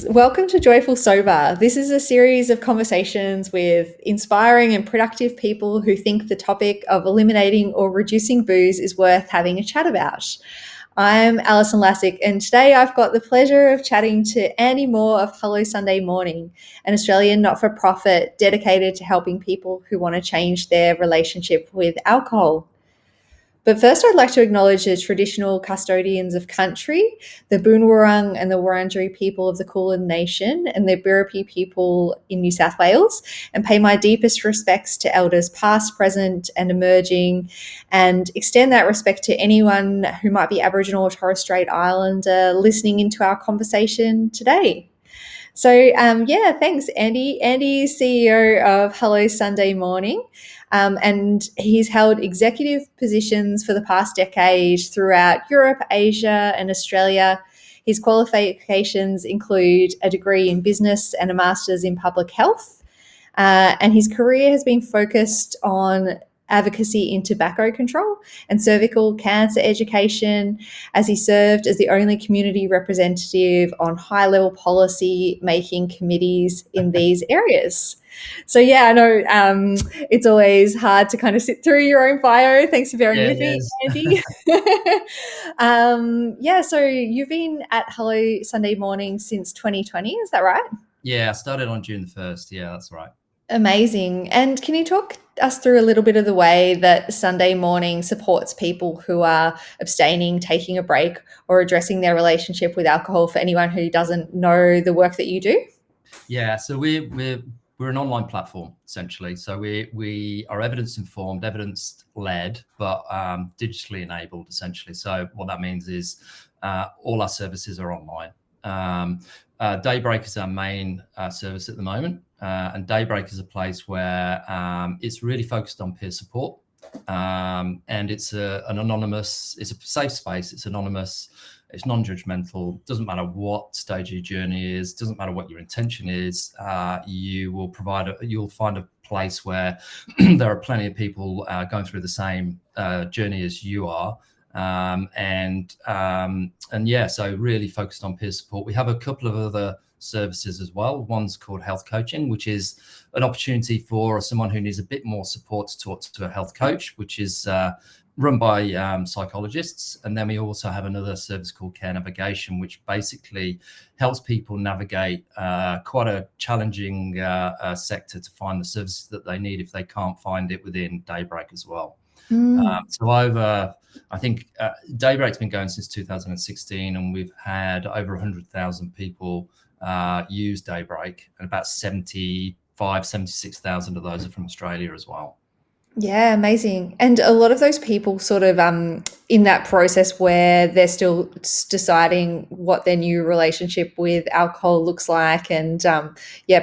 Welcome to Joyful Sober. This is a series of conversations with inspiring and productive people who think the topic of eliminating or reducing booze is worth having a chat about. I'm Alison Lassick, and today I've got the pleasure of chatting to Andy Moore of Hello Sunday Morning, an Australian not-for-profit dedicated to helping people who want to change their relationship with alcohol. But first, I'd like to acknowledge the traditional custodians of country, the Boonwurrung and the Wurundjeri people of the Kulin Nation and the Birrapi people in New South Wales, and pay my deepest respects to elders past, present, and emerging, and extend that respect to anyone who might be Aboriginal or Torres Strait Islander listening into our conversation today. So, thanks, Andy. Andy is CEO of Hello Sunday Morning, and he's held executive positions for the past decade throughout Europe, Asia, and Australia. His qualifications include a degree in business and a master's in public health. And his career has been focused on advocacy in tobacco control and cervical cancer education, as he served as the only community representative on high-level policy making committees in these areas. So yeah, I know it's always hard to kind of sit through your own bio. Thanks for bearing with me, Andy. So you've been at Hello Sunday Morning since 2020, is that right? Yeah, I started on June 1st. Yeah, that's right. Amazing. And can you talk us through a little bit of the way that Sunday Morning supports people who are abstaining, taking a break, or addressing their relationship with alcohol, for anyone who doesn't know the work that you do? Yeah, so we're an online platform essentially. So we are evidence informed, evidence led, but digitally enabled essentially. So what that means is all our services are online. Daybreak is our main service at the moment, and Daybreak is a place where it's really focused on peer support, and it's an anonymous, it's a safe space, it's anonymous, it's non-judgmental. Doesn't matter what stage of your journey is, doesn't matter what your intention is. You'll find a place where there are plenty of people going through the same journey as you are. So really focused on peer support. We have a couple of other services as well. One's called health coaching, which is an opportunity for someone who needs a bit more support to talk to a health coach, which is run by psychologists. And then we also have another service called care navigation, which basically helps people navigate quite a challenging sector to find the services that they need if they can't find it within Daybreak as well. I think Daybreak's been going since 2016, and we've had over 100,000 people use Daybreak, and about 76,000 of those are from Australia as well. Yeah, amazing. And a lot of those people sort of in that process where they're still deciding what their new relationship with alcohol looks like, and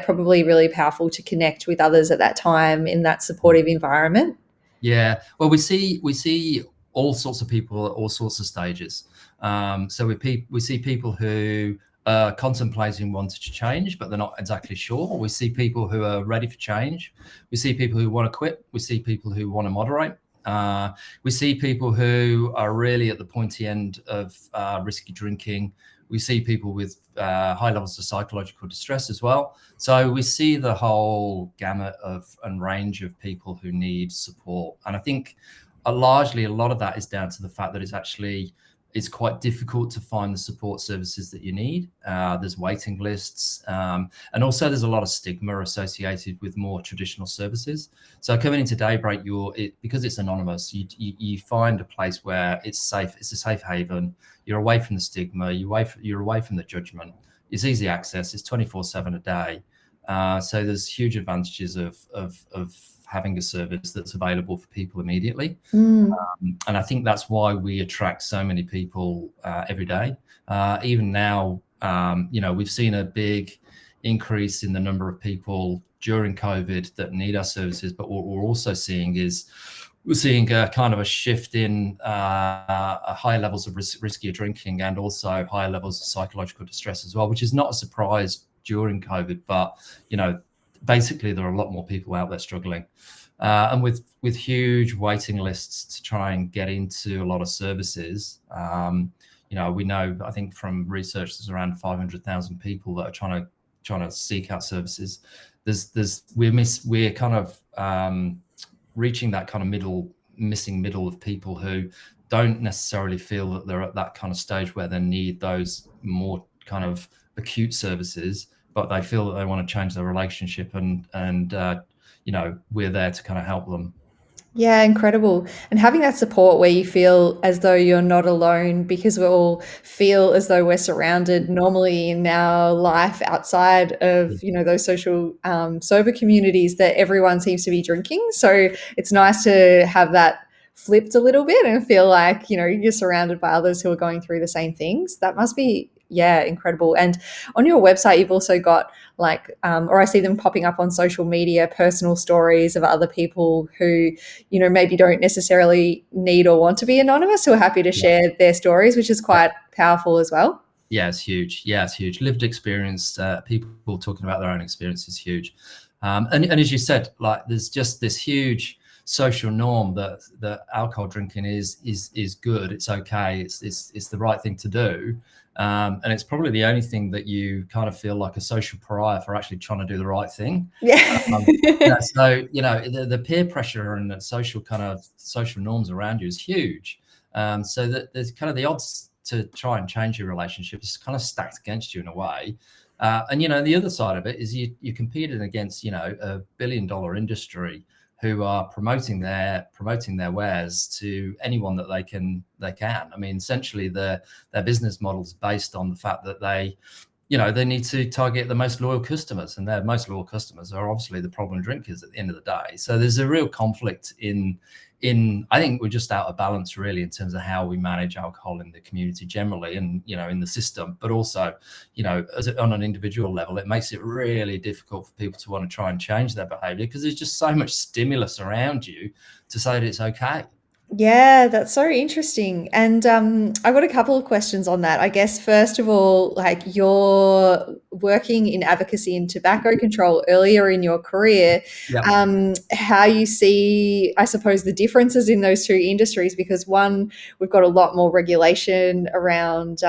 probably really powerful to connect with others at that time in that supportive environment. Yeah, well, we see all sorts of people at all sorts of stages. So we see people who are contemplating wanting to change, but they're not exactly sure. We see people who are ready for change. We see people who want to quit. We see people who want to moderate. We see people who are really at the pointy end of risky drinking. We see people with high levels of psychological distress as well. So we see the whole gamut and range of people who need support. And I think largely a lot of that is down to the fact that it's quite difficult to find the support services that you need. There's waiting lists, and also there's a lot of stigma associated with more traditional services. So coming into Daybreak, because it's anonymous, you find a place where it's safe. It's a safe haven. You're away from the stigma. You're away from the judgment. It's easy access. It's 24/7 a day. So there's huge advantages of having a service that's available for people immediately. And I think that's why we attract so many people every day. Even now, we've seen a big increase in the number of people during COVID that need our services. But what we're also seeing is a kind of a shift in higher levels of riskier drinking, and also higher levels of psychological distress as well, which is not a surprise during COVID. But, basically there are a lot more people out there struggling. And with huge waiting lists to try and get into a lot of services, we know, I think from research, there's around 500,000 people that are trying to seek out services. We're kind of reaching that kind of missing middle of people who don't necessarily feel that they're at that kind of stage where they need those more kind of acute services, but they feel that they want to change their relationship, and we're there to kind of help them. Yeah, incredible. And having that support where you feel as though you're not alone, because we all feel as though we're surrounded normally in our life outside of, those social sober communities, that everyone seems to be drinking. So it's nice to have that flipped a little bit and feel like, you're surrounded by others who are going through the same things. That must be, yeah, incredible. And on your website, you've also got or I see them popping up on social media, personal stories of other people who, maybe don't necessarily need or want to be anonymous, who are happy to share their stories, which is quite powerful as well. Yeah, it's huge. Lived experience, people talking about their own experience is huge. And as you said, like, there's just this huge social norm that alcohol drinking is good. It's okay. It's the right thing to do. And it's probably the only thing that you kind of feel like a social pariah for actually trying to do the right thing. Yeah. So, the peer pressure and the social norms around you is huge. So that there's kind of the odds to try and change your relationship is kind of stacked against you in a way. And the other side of it is you're competing against a billion-dollar industry who are promoting their wares to anyone that they can. I mean, essentially their business model is based on the fact that they need to target the most loyal customers, and their most loyal customers are obviously the problem drinkers at the end of the day. So there's a real conflict in I think we're just out of balance really in terms of how we manage alcohol in the community generally, and in the system, but also on an individual level, it makes it really difficult for people to want to try and change their behavior, because there's just so much stimulus around you to say that it's okay. Yeah, that's so interesting. And I've got a couple of questions on that. I guess, first of all, like, you're working in advocacy and tobacco control earlier in your career, Yeah. How you see, I suppose, the differences in those two industries, because one, we've got a lot more regulation around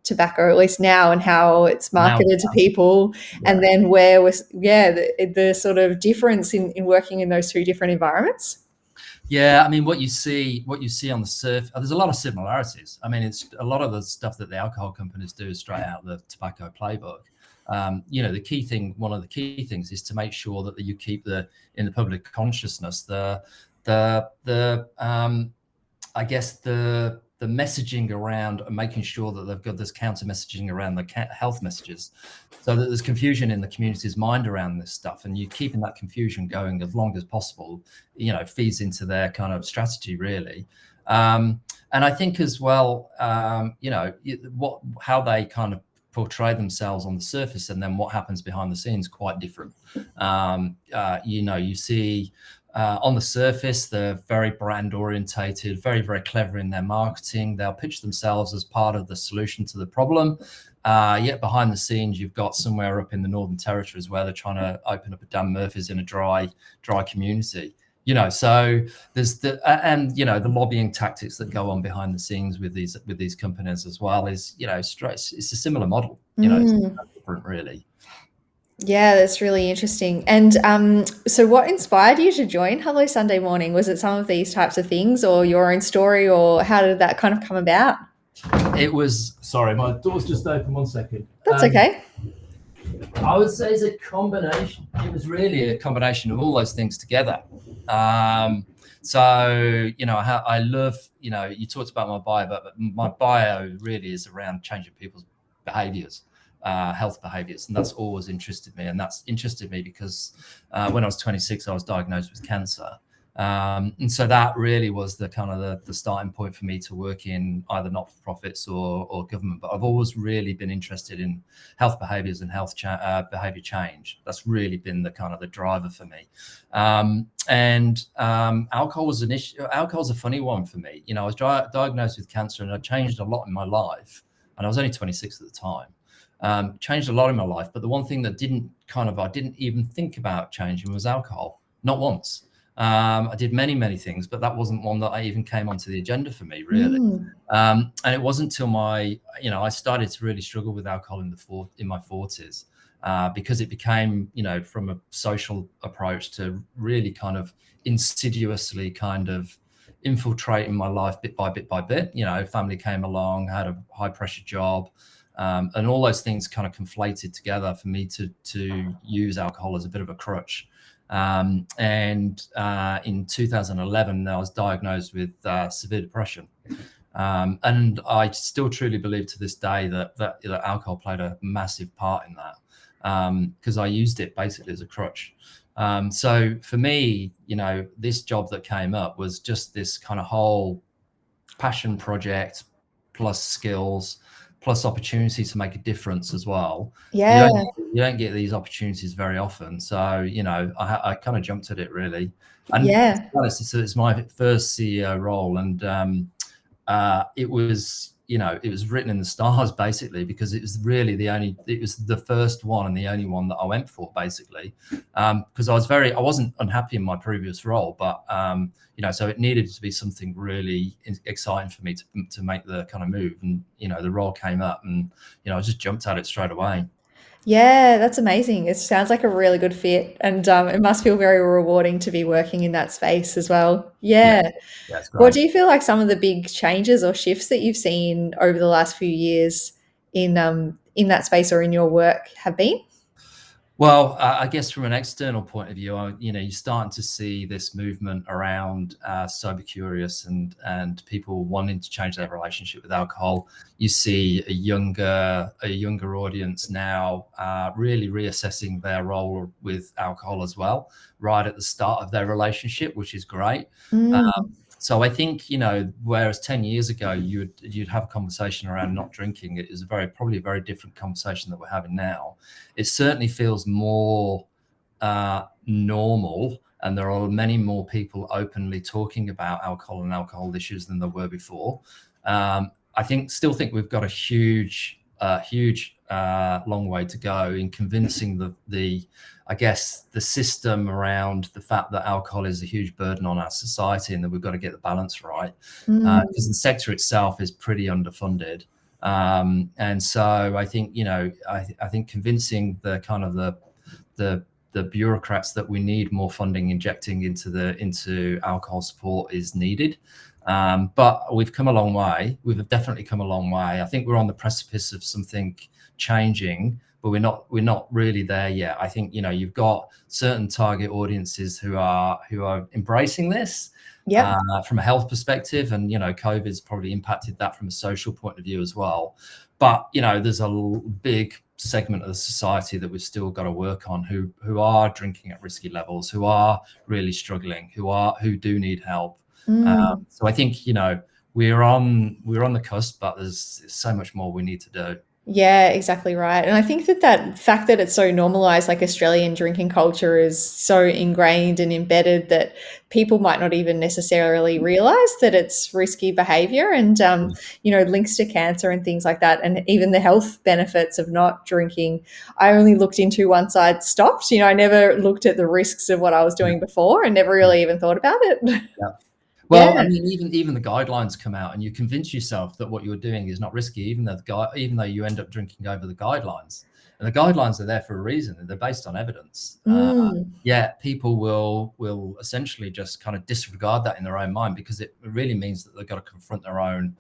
tobacco, at least now, and how it's Now, marketed to people. yeah. And then where was, the sort of difference in working in those two different environments. Yeah, I mean, what you see on the surface, there's a lot of similarities. I mean, it's a lot of the stuff that the alcohol companies do is straight out of the tobacco playbook. The key thing, one of the key things, is to make sure that you keep in the public consciousness I guess the messaging around, and making sure that they've got this counter messaging around the health messages, so that there's confusion in the community's mind around this stuff, and you keeping that confusion going as long as possible, feeds into their kind of strategy really. And I think as well, how they kind of portray themselves on the surface and then what happens behind the scenes, quite different. You see, on the surface, they're very brand orientated, very, very clever in their marketing. They'll pitch themselves as part of the solution to the problem. Yet behind the scenes, you've got somewhere up in the Northern Territories where they're trying to open up a Dan Murphy's in a dry community. So there's the lobbying tactics that go on behind the scenes with these companies as well. Is it's a similar model. It's not different really. Yeah, that's really interesting. And so what inspired you to join Hello Sunday Morning? Was it some of these types of things, or your own story, or how did that kind of come about? It was, sorry, my door's just open, 1 second. That's okay. I would say it's a combination. It was really a combination of all those things together. So, I love, you talked about my bio, but my bio really is around changing people's behaviours. Health behaviours, and that's always interested me. And that's interested me because when I was 26, I was diagnosed with cancer, and so that really was the kind of the starting point for me to work in either not-for-profits or government. But I've always really been interested in health behaviours and behaviour change. That's really been the kind of the driver for me. Alcohol was an issue. Alcohol's a funny one for me. I was diagnosed with cancer, and I changed a lot in my life, and I was only 26 at the time. Changed a lot in my life, but the one thing that I didn't even think about changing was alcohol, not once. I did many things, but that wasn't one that I even came onto the agenda for me, really. Mm. And it wasn't until I started to really struggle with alcohol in my 40s, because it became, from a social approach to really kind of insidiously kind of infiltrating my life bit by bit by bit. Family came along, had a high pressure job, and all those things kind of conflated together for me to use alcohol as a bit of a crutch. And in 2011, I was diagnosed with severe depression. And I still truly believe to this day that alcohol played a massive part in that, because I used it basically as a crutch. So for me, this job that came up was just this kind of whole passion project, plus skills, plus opportunity to make a difference as well. You Yeah. don't you don't get these opportunities very often. So I kind of jumped at it, really. And to Yeah. be honest, it's my first CEO role, and it was written in the stars, basically, because it was the first one and the only one that I went for, basically, because I wasn't unhappy in my previous role, but so it needed to be something really exciting for me to make the kind of move. And the role came up, and I just jumped at it straight away. Yeah, that's amazing. It sounds like a really good fit, and it must feel very rewarding to be working in that space as well. Yeah, Yeah. yeah, it's What great. do you feel like some of the big changes or shifts that you've seen over the last few years in that space or in your work have been? Well, I guess from an external point of view, you're starting to see this movement around sober curious and people wanting to change their relationship with alcohol. You see a younger audience now really reassessing their role with alcohol as well, right at the start of their relationship, which is great. Mm, So I think, whereas 10 years ago you'd have a conversation around not drinking, it is probably a very different conversation that we're having now. It certainly feels more normal, and there are many more people openly talking about alcohol and alcohol issues than there were before. Still think we've got a huge long way to go in convincing I guess the system around the fact that alcohol is a huge burden on our society, and that we've got to get the balance right, mm, because the sector itself is pretty underfunded. And so I think, I think convincing the kind of the bureaucrats that we need more funding injecting into alcohol support is needed. But we've come a long way. We've definitely come a long way. I think we're on the precipice of something changing, but we're not really there yet. I think, you've got certain target audiences who are embracing this yep. from a health perspective, and COVID's probably impacted that from a social point of view as well. But there's a big segment of the society that we've still got to work on, who are drinking at risky levels, who are really struggling, who do need help. Mm. So I think we're on the cusp, but there's so much more we need to do. Yeah, exactly right. And I think that fact that it's so normalized, like Australian drinking culture is so ingrained and embedded that people might not even necessarily realize that it's risky behavior and, links to cancer and things like that. And even the health benefits of not drinking, I only looked into once I'd stopped. I never looked at the risks of what I was Yeah, doing before and never yeah, really even thought about it. yeah. Yeah. Well, I mean, even the guidelines come out, and you convince yourself that what you're doing is not risky, even though you end up drinking over the guidelines. And the guidelines are there for a reason, and they're based on evidence. Mm, Yeah, people will essentially just kind of disregard that in their own mind, because it really means that they've got to confront their own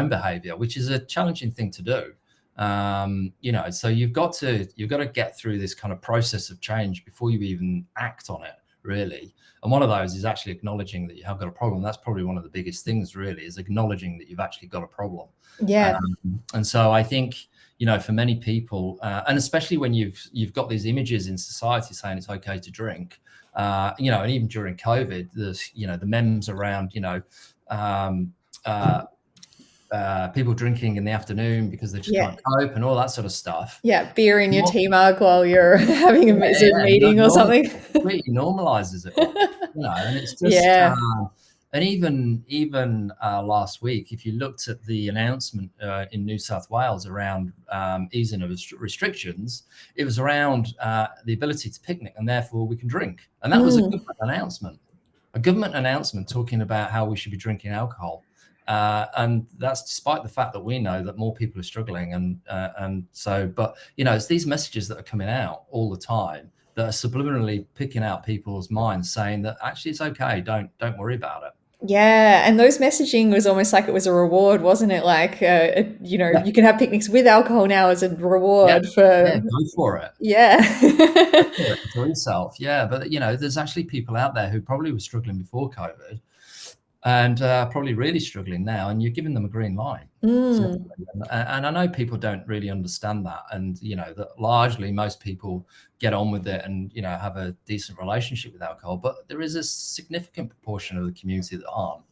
behaviour, which is a challenging thing to do. So you've got to get through this kind of process of change before you even act on it, really. And one of those is actually acknowledging that you have got a problem. That's probably one of the biggest things, really, is acknowledging that you've actually got a problem. yeah. And so I think, for many people, and especially when you've got these images in society saying it's okay to drink, and even during COVID, there's, the memes around, um, uh, people drinking in the afternoon because they just Yeah. can't cope and all that sort of stuff. Yeah. Beer in your Well, tea mug while you're having yeah, a Zoom no, meeting or normal, something. completely normalizes it all, and it's just, Yeah. and even last week, if you looked at the announcement in New South Wales around easing of restrictions, it was around the ability to picnic, and therefore we can drink, and that was a Mm. good announcement. a government announcement talking about how we should be drinking alcohol. And that's despite the fact that we know that more people are struggling. And so, but, it's these messages that are coming out all the time that are subliminally picking out people's minds, saying that actually it's okay, don't worry about it. Yeah, and those messaging was almost like it was a reward, wasn't it? Like, Yeah, you can have picnics with alcohol now as a yeah, reward yeah, for, go for it. yeah. Go for it. Enjoy yourself. Yeah, but there's actually people out there who probably were struggling before COVID, and probably really struggling now, and you're giving them a green light. Mm, Essentially. And I know people don't really understand that, and that largely most people get on with it and have a decent relationship with alcohol, but there is a significant proportion of the community that aren't.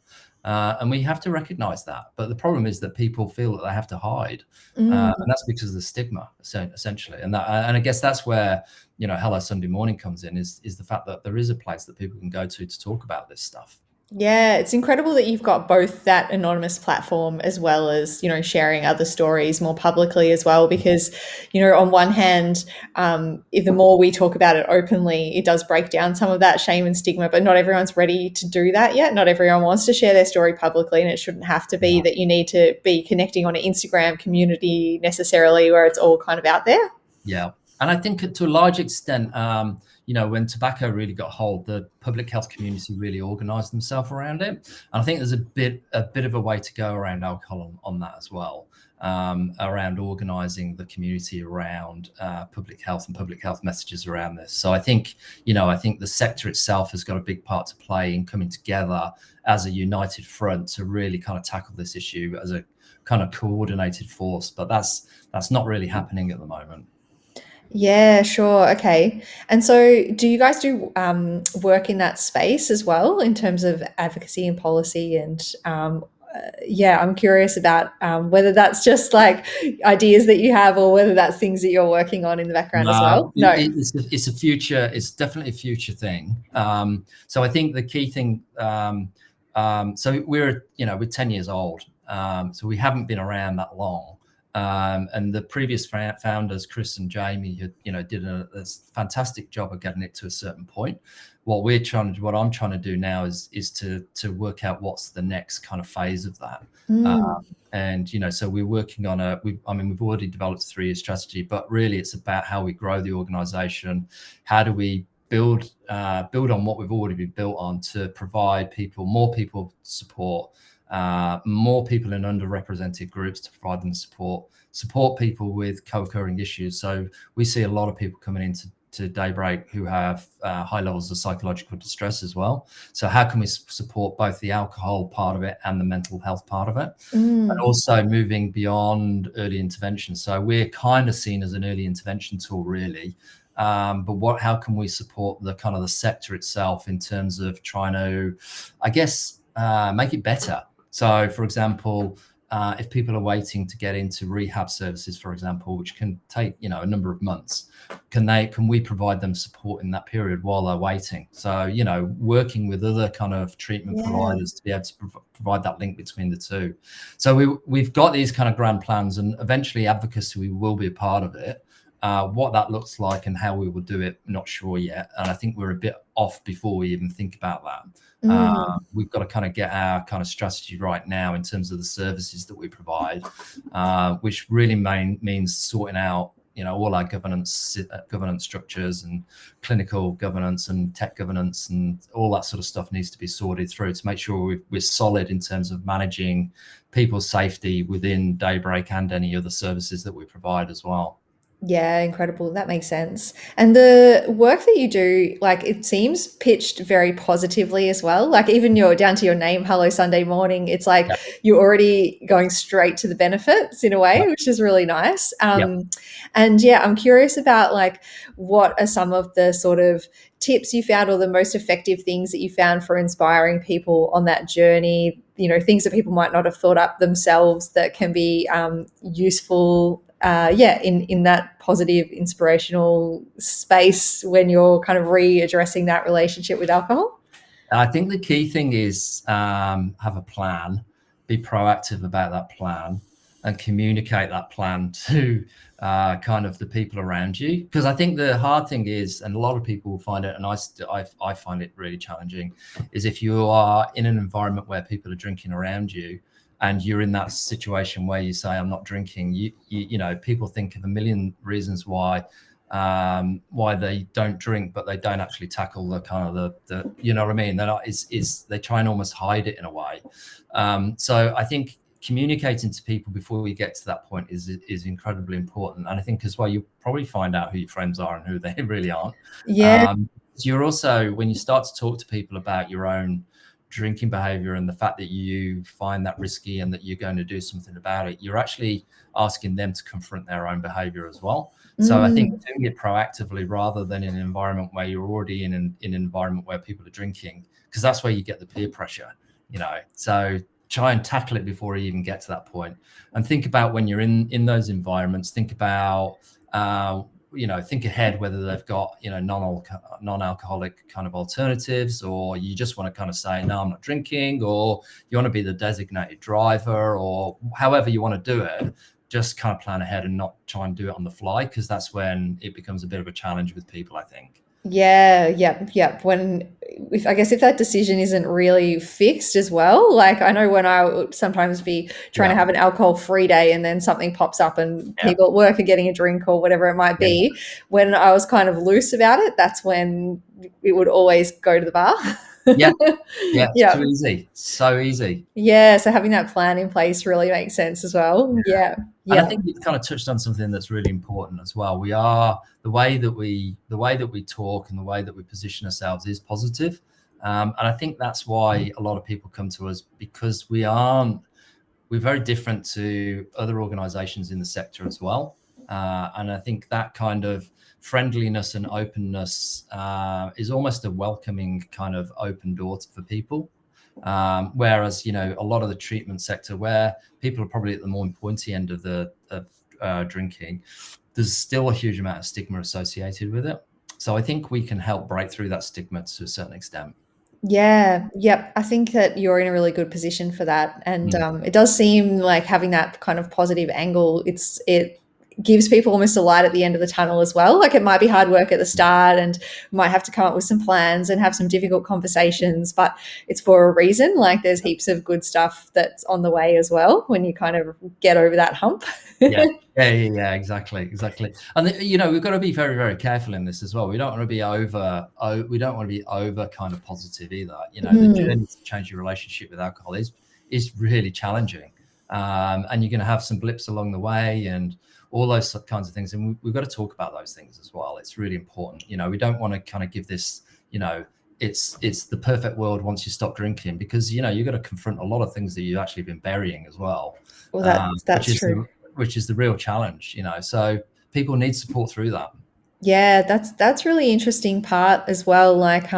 And we have to recognize that. But the problem is that people feel that they have to hide. And mm. that's because of the stigma, essentially. And I guess that's where, Hello Sunday Morning comes in, is the fact that there is a place that people can go to talk about this stuff. Yeah, it's incredible that you've got both that anonymous platform as well as, sharing other stories more publicly as well. Because, on one hand, if the more we talk about it openly, it does break down some of that shame and stigma, but not everyone's ready to do that yet. Not everyone wants to share their story publicly, and it shouldn't have to be Yeah. that you need to be connecting on an Instagram community necessarily where it's all kind of out there. Yeah. And I think to a large extent, when tobacco really got hold, the public health community really organised themselves around it. And I think there's a bit of a way to go around alcohol on that as well, around organising the community around public health and public health messages around this. So I think the sector itself has got a big part to play in coming together as a united front to really kind of tackle this issue as a kind of coordinated force. But that's not really happening at the moment. Yeah, sure. Okay. And so, do you guys do work in that space as well in terms of advocacy and policy? And yeah, I'm curious about whether that's just like ideas that you have or whether that's things that you're working on in the background as No, well. No. it's a future. It's definitely a future thing. So I think the key thing. So we're 10 years old. So we haven't been around that long. And the previous founders, Chris and Jamie, did a fantastic job of getting it to a certain point. What I'm trying to do now is to work out what's the next kind of phase of that. Mm, And so we're working on we've already developed a 3-year strategy, but really it's about how we grow the organization. How do we build on what we've already been built on to provide more people support, more people in underrepresented groups to provide them support people with co-occurring issues. So we see a lot of people coming into Daybreak who have high levels of psychological distress as well. So how can we support both the alcohol part of it and the mental health part of it? And mm, also moving beyond early intervention. So we're kind of seen as an early intervention tool, really. But how can we support the kind of the sector itself in terms of trying to, I guess, make it better? So, for example, if people are waiting to get into rehab services, for example, which can take a number of months, can we provide them support in that period while they're waiting? So working with other kind of treatment yeah. providers to be able to provide that link between the two. So we've got these kind of grand plans, and eventually Advocacy will be a part of it. What that looks like and how we will do it, not sure yet. And I think we're a bit off before we even think about that. Mm. We've got to kind of get our kind of strategy right now in terms of the services that we provide, which really means sorting out all our governance structures and clinical governance and tech governance and all that sort of stuff needs to be sorted through to make sure we're solid in terms of managing people's safety within Daybreak and any other services that we provide as well. Yeah, incredible. That makes sense. And the work that you do, like it seems pitched very positively as well. Like even your down to your name, Hello Sunday Morning, it's like Yeah, you're already going straight to the benefits in a way, yeah, which is really nice. yeah. And yeah, I'm curious about like what are some of the sort of tips you found or the most effective things that you found for inspiring people on that journey, things that people might not have thought up themselves that can be useful yeah, in that positive, inspirational space when you're kind of readdressing that relationship with alcohol? I think the key thing is have a plan, be proactive about that plan, and communicate that plan to kind of the people around you. Because I think the hard thing is, and a lot of people will find it, and I find it really challenging, is if you are in an environment where people are drinking around you, and you're in that situation where you say, I'm not drinking, you know, people think of a million reasons why they don't drink, but they don't actually tackle the kind of the you know what I mean? They're not, they try and almost hide it in a way. So I think communicating to people before we get to that point is incredibly important. And I think as well, you probably find out who your friends are and who they really aren't. Yeah. You're also, when you start to talk to people about your own drinking behavior and the fact that you find that risky and that you're going to do something about it, you're actually asking them to confront their own behavior as well. So I think doing it proactively rather than in an environment where you're already in an environment where people are drinking, because that's where you get the peer pressure, you know. So try and tackle it before you even get to that point, and think about when you're in those environments. Think about you know, think ahead whether they've got, you know, non-alcoholic kind of alternatives, or you just want to kind of say, no, I'm not drinking, or you want to be the designated driver, or however you want to do it. Just kind of plan ahead and not try and do it on the fly, because that's when it becomes a bit of a challenge with people, I think. Yeah, yep. If I guess if that decision isn't really fixed as well, like I know when I would sometimes be trying to Yeah, have an alcohol-free day and then something pops up and yeah, people at work are getting a drink or whatever it might yeah, be, when I was kind of loose about it, that's when it would always go to the bar. yeah, yeah. It's too Yeah. easy, so easy. Yeah, so having that plan in place really makes sense as well. Yeah. And I Yeah. think you've kind of touched on something that's really important as well. We are, the way that we talk and the way that we position ourselves is positive. And I think that's why a lot of people come to us, because we're very different to other organizations in the sector as well. And I think that kind of friendliness and openness is almost a welcoming kind of open door for people. Whereas, you know, a lot of the treatment sector, where people are probably at the more pointy end of drinking, there's still a huge amount of stigma associated with it. So I think we can help break through that stigma to a certain extent. Yeah, yep. I think that you're in a really good position for that, and Mm. it does seem like having that kind of positive angle. It gives people almost a light at the end of the tunnel as well. Like it might be hard work at the start, and might have to come up with some plans and have some difficult conversations, but it's for a reason. Like there's heaps of good stuff that's on the way as well when you kind of get over that hump. Yeah, yeah, exactly. And you know, we've got to be very, very careful in this as well. We don't want to be over kind of positive either. You know, the Mm. journey to change your relationship with alcohol is really challenging, and you're going to have some blips along the way and all those kinds of things. And we've got to talk about those things as well. It's really important. You know, we don't want to kind of give this, you know, it's the perfect world once you stop drinking, because you know you've got to confront a lot of things that you've actually been burying as well, Well, which that's is true. the real challenge, you know. So people need support through that. Yeah, that's really interesting part as well. Like,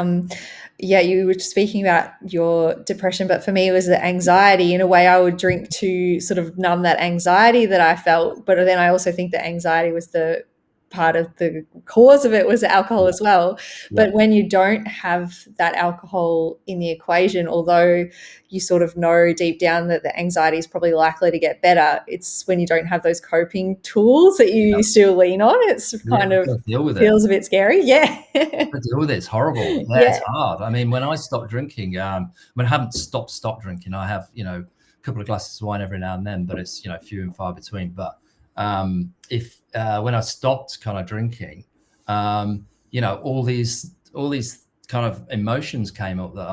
yeah, you were speaking about your depression, but for me, it was the anxiety. In a way, I would drink to sort of numb that anxiety that I felt, but then I also think that anxiety was the part of the cause of it was the alcohol Yeah, as well. yeah, But when you don't have that alcohol in the equation, although you sort of know deep down that the anxiety is probably likely to get better, it's when you don't have those coping tools that you still lean on. It's yeah. kind You've of got to deal with it. feels a bit scary. Yeah. To deal with it, it's horrible. Yeah, it's Yeah. hard. I mean, when I stopped drinking, when I haven't stopped drinking, I have, you know, a couple of glasses of wine every now and then, but it's, you know, few and far between. But if when I stopped kind of drinking, you know, all these kind of emotions came up that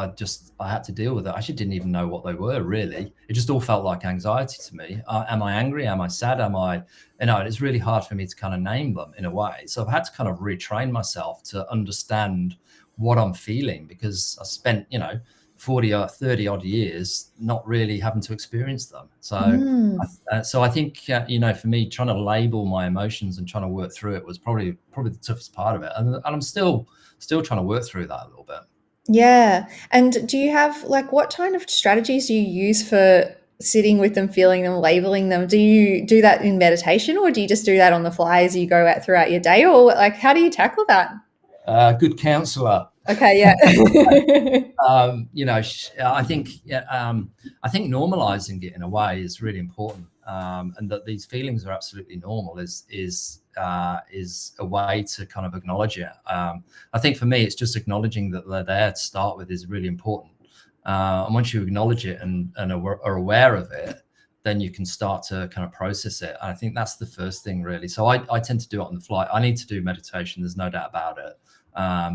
I had to deal with. It. I actually didn't even know what they were really. It just all felt like anxiety to me. Am I angry? Am I sad? Am I, you know? It's really hard for me to kind of name them in a way. So I've had to kind of retrain myself to understand what I'm feeling, because I spent, you know, 40 or 30 odd years not really having to experience them. Mm. So I think, you know, for me, trying to label my emotions and trying to work through it was probably the toughest part of it. And I'm still trying to work through that a little bit. Yeah. And do you have like what kind of strategies do you use for sitting with them, feeling them, labeling them? Do you do that in meditation or do you just do that on the fly as you go out throughout your day? Or like how do you tackle that? Good counselor. Okay, yeah. You know, I think normalizing it in a way is really important. and that these feelings are absolutely normal is a way to kind of acknowledge it. I think for me, it's just acknowledging that they're there to start with is really important. And once you acknowledge it and are aware of it, then you can start to kind of process it. And I think that's the first thing, really. So I tend to do it on the fly. I need to do meditation. There's no doubt about it.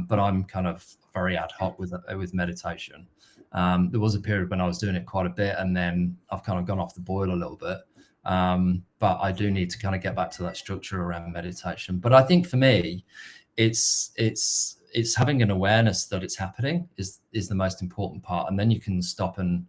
But I'm kind of very ad hoc with meditation. There was a period when I was doing it quite a bit, and then I've kind of gone off the boil a little bit. But I do need to kind of get back to that structure around meditation. But I think for me, it's having an awareness that it's happening is the most important part, and then you can stop and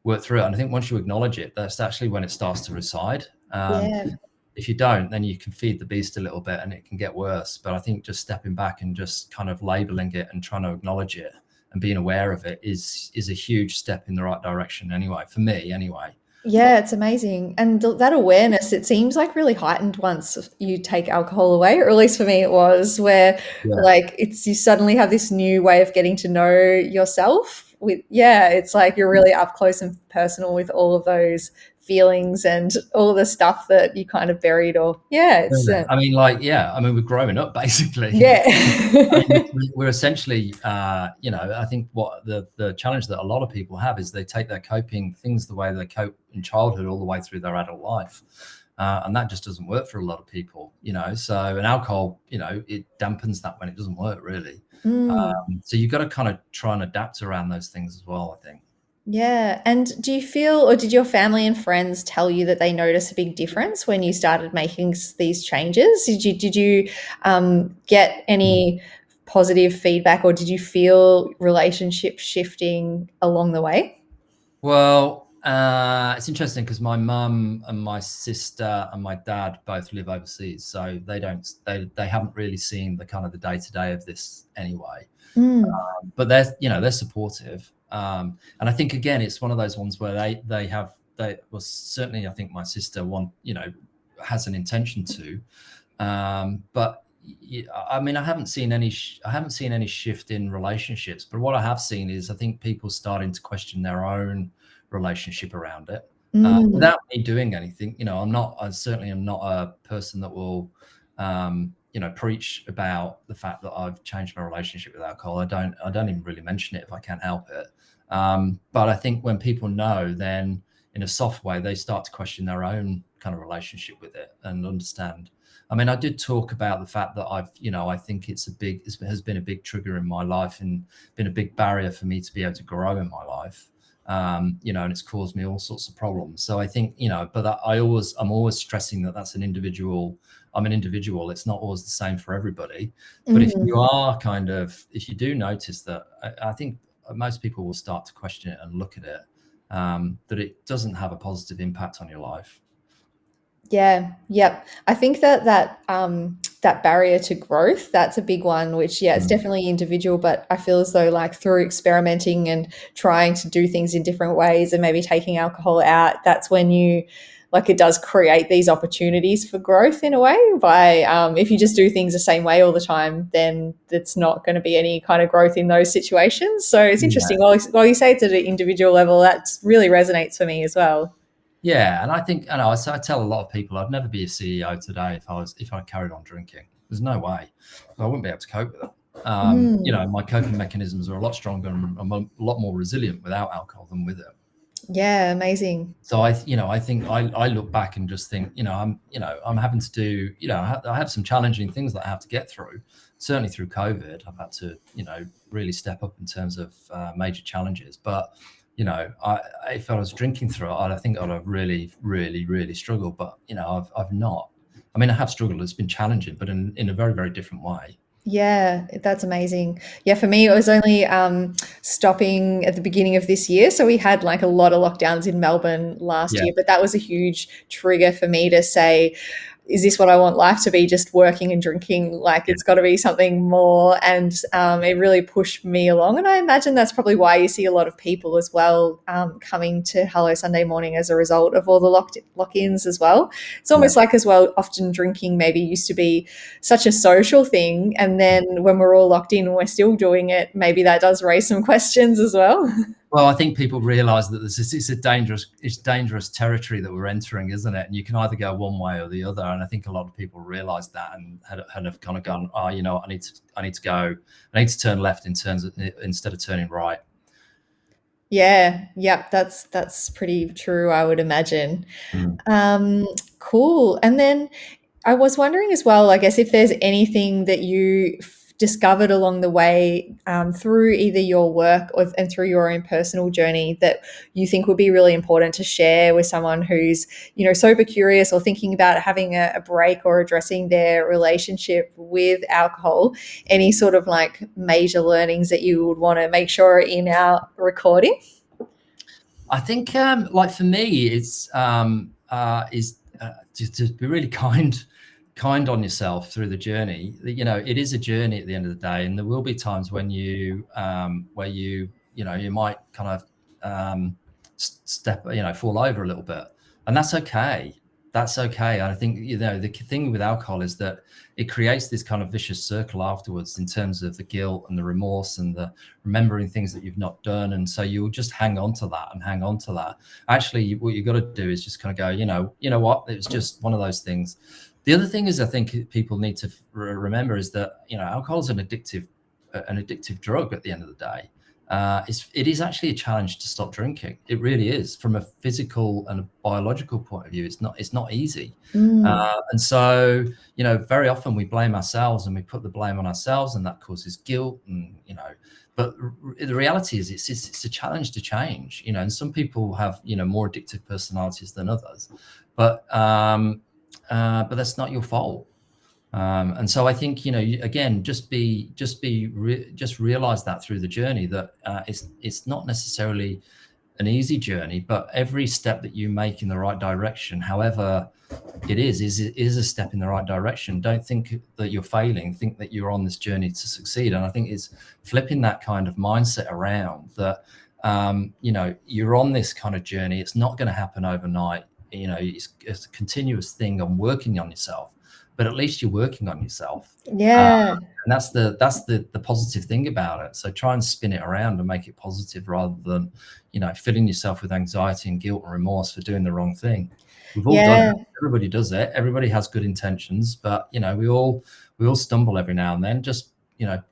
work through it. And I think once you acknowledge it, that's actually when it starts to reside. Yeah. If you don't, then you can feed the beast a little bit and it can get worse. But I think just stepping back and just kind of labeling it and trying to acknowledge it and being aware of it is a huge step in the right direction anyway, for me anyway. Yeah, it's amazing. And that awareness, it seems like really heightened once you take alcohol away, or at least for me it was, where Yeah. like you suddenly have this new way of getting to know yourself with, yeah, it's like you're really up close and personal with all of those feelings and all the stuff that you kind of buried, or yeah, it's I mean, like, yeah, I mean, we're growing up basically. yeah. I mean, we're essentially, I think what the challenge that a lot of people have is they take their coping things the way they cope in childhood all the way through their adult life. And that just doesn't work for a lot of people, so an alcohol, it dampens that when it doesn't work really. So you've got to kind of try and adapt around those things as well, I think. Yeah. And do you feel, or did your family and friends tell you that they notice a big difference when you started making these changes? Did you get any positive feedback, or did you feel relationships shifting along the way? Well, it's interesting because my mum and my sister and my dad both live overseas, so they haven't really seen the kind of the day to day of this anyway. Mm. But they're supportive, and I think again it's one of those ones where well, certainly I think my sister has an intention to, but I mean I haven't seen any shift in relationships, but what I have seen is I think people starting to question their own relationship around it, Mm. without me doing anything. I certainly am not a person that will preach about the fact that I've changed my relationship with alcohol. I don't even really mention it if I can't help it. But I think when people know, then in a soft way, they start to question their own kind of relationship with it and understand. I mean, I did talk about the fact that I think it has been a big trigger in my life and been a big barrier for me to be able to grow in my life. And it's caused me all sorts of problems. So I think, but I'm always stressing that that's an individual. I'm an individual. It's not always the same for everybody. But if Mm. you do notice that, I think most people will start to question it and look at it, that it doesn't have a positive impact on your life. Yeah, yep. I think that barrier to growth, that's a big one, which, yeah, it's Mm. definitely individual, but I feel as though like through experimenting and trying to do things in different ways and maybe taking alcohol out, that's when it does create these opportunities for growth in a way. If you just do things the same way all the time, then it's not going to be any kind of growth in those situations. So it's interesting. Yeah. While you say it's at an individual level, that really resonates for me as well. Yeah, and I think I tell a lot of people I'd never be a CEO today if I carried on drinking. There's no way. I wouldn't be able to cope with it. Mm. My coping mechanisms are a lot stronger and I'm a lot more resilient without alcohol than with it. Yeah, amazing. So I think I look back and just think, I'm having to do, I have some challenging things that I have to get through. Certainly through COVID, I've had to, really step up in terms of major challenges. But if I was drinking through it, I think I'd have really, really, really struggled. But I've not. I mean, I have struggled. It's been challenging, but in a very, very different way. Yeah, that's amazing. Yeah, for me, it was only stopping at the beginning of this year. So we had like a lot of lockdowns in Melbourne last Yeah, year, but that was a huge trigger for me to say, is this what I want life to be? Just working and drinking? Like yeah, it's got to be something more. And it really pushed me along. And I imagine that's probably why you see a lot of people as well coming to Hello Sunday Morning as a result of all the lock-ins as well. It's yeah. almost like as well, often drinking maybe used to be such a social thing. And then when we're all locked in and we're still doing it, maybe that does raise some questions as well. Well, I think people realise that it's dangerous territory that we're entering, isn't it? And you can either go one way or the other. And I think a lot of people realise that and have kind of gone, oh, I need to go, I need to turn left instead of turning right. Yeah, yep, that's pretty true, I would imagine. Mm. Um, cool. And then I was wondering as well, I guess, if there's anything that you discovered along the way through either your work and through your own personal journey that you think would be really important to share with someone who's, sober curious or thinking about having a break or addressing their relationship with alcohol. Any sort of like major learnings that you would want to make sure are in our recording? I think, like for me, it's to be really kind on yourself through the journey. It is a journey at the end of the day, and there will be times when where you might kind of fall over a little bit, and that's okay. That's okay. And I think the thing with alcohol is that it creates this kind of vicious circle afterwards in terms of the guilt and the remorse and the remembering things that you've not done, and so you'll just hang on to that and hang on to that. Actually, what you've got to do is just kind of go, you know what, it was just one of those things. The other thing is, I think people need to remember is that alcohol is an addictive drug. At the end of the day, it is actually a challenge to stop drinking. It really is. From a physical and a biological point of view, it's not easy. And so, very often we blame ourselves and we put the blame on ourselves, and that causes guilt. And but the reality is, it's a challenge to change. And some people have more addictive personalities than others, but that's not your fault. And so I think, again, just realize that through the journey that it's not necessarily an easy journey, but every step that you make in the right direction, however it is a step in the right direction. Don't think that you're failing. Think that you're on this journey to succeed. And I think it's flipping that kind of mindset around that, you're on this kind of journey. It's not going to happen overnight. It's a continuous thing on working on yourself, but at least you're working on yourself. Yeah. And that's the positive thing about it. So try and spin it around and make it positive rather than, filling yourself with anxiety and guilt and remorse for doing the wrong thing. We've all done it. Everybody does it. Everybody has good intentions, but we all stumble every now and then. Just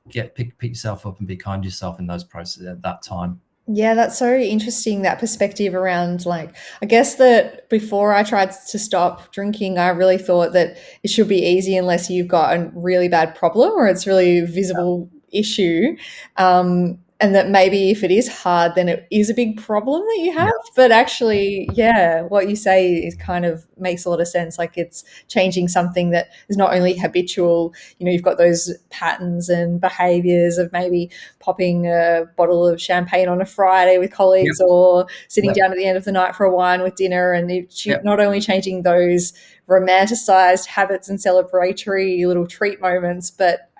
pick yourself up and be kind to yourself in those processes at that time. Yeah, that's so interesting, that perspective around, like, I guess that before I tried to stop drinking, I really thought that it should be easy unless you've got a really bad problem or it's really visible issue. And that maybe if it is hard, then it is a big problem that you have. Yeah. But actually, yeah, what you say is kind of makes a lot of sense. Like, it's changing something that is not only habitual, you've got those patterns and behaviors of maybe popping a bottle of champagne on a Friday with colleagues, or sitting down at the end of the night for a wine with dinner. And it's not only changing those romanticized habits and celebratory little treat moments, but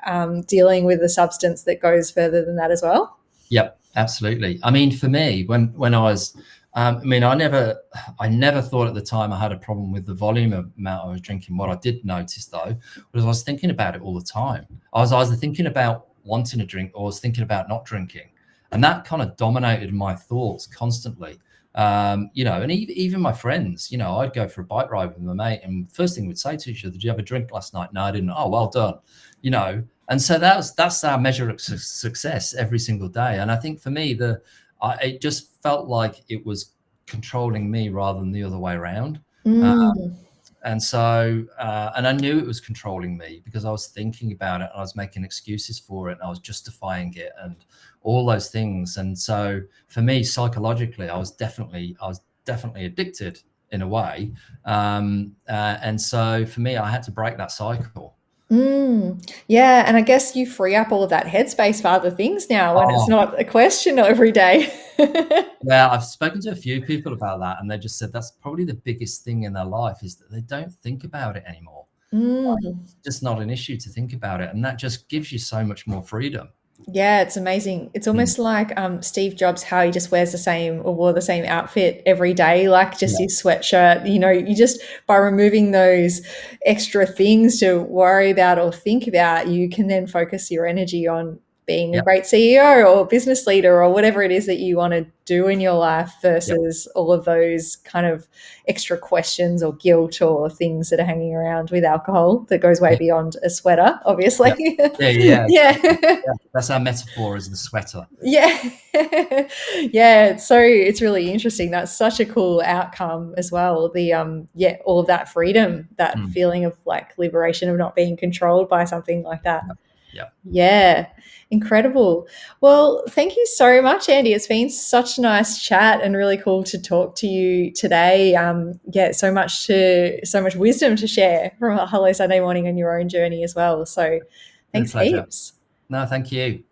dealing with a substance that goes further than that as well. Yep, absolutely. I mean, for me, when I was, I never thought at the time I had a problem with the volume amount I was drinking. What I did notice, though, was I was thinking about it all the time. I was either thinking about wanting a drink or I was thinking about not drinking. And that kind of dominated my thoughts constantly. And even my friends, I'd go for a bike ride with my mate, and first thing we'd say to each other, "Did you have a drink last night?" "No, I didn't." "Oh, well done." And so that's our measure of success every single day. And I think for me, it just felt like it was controlling me rather than the other way around. And so, and I knew it was controlling me because I was thinking about it and I was making excuses for it and I was justifying it and all those things. And so for me, psychologically, I was definitely addicted in a way. And so for me, I had to break that cycle. Yeah, and I guess you free up all of that headspace for other things now when it's not a question every day. Yeah, I've spoken to a few people about that, and they just said that's probably the biggest thing in their life is that they don't think about it anymore. It's just not an issue to think about it, and that just gives you so much more freedom. Yeah, it's amazing. It's almost like Steve Jobs, how he just wears the same or wore the same outfit every day, like just his sweatshirt. You just, by removing those extra things to worry about or think about, you can then focus your energy on being a Yep. great CEO or business leader or whatever it is that you want to do in your life versus all of those kind of extra questions or guilt or things that are hanging around with alcohol that goes way Yeah. beyond a sweater, obviously. Yeah. Yeah. Yeah. That's our metaphor, is the sweater. Yeah. Yeah. So it's really interesting. That's such a cool outcome as well. The yeah, all of that freedom, that Mm. feeling of like liberation of not being controlled by something like that. Yeah. Yeah. Incredible. Well, thank you so much, Andy. It's been such a nice chat and really cool to talk to you today. Yeah, so much wisdom to share from a Hello Sunday Morning on your own journey as well. So Been a thanks pleasure. heaps. No, thank you.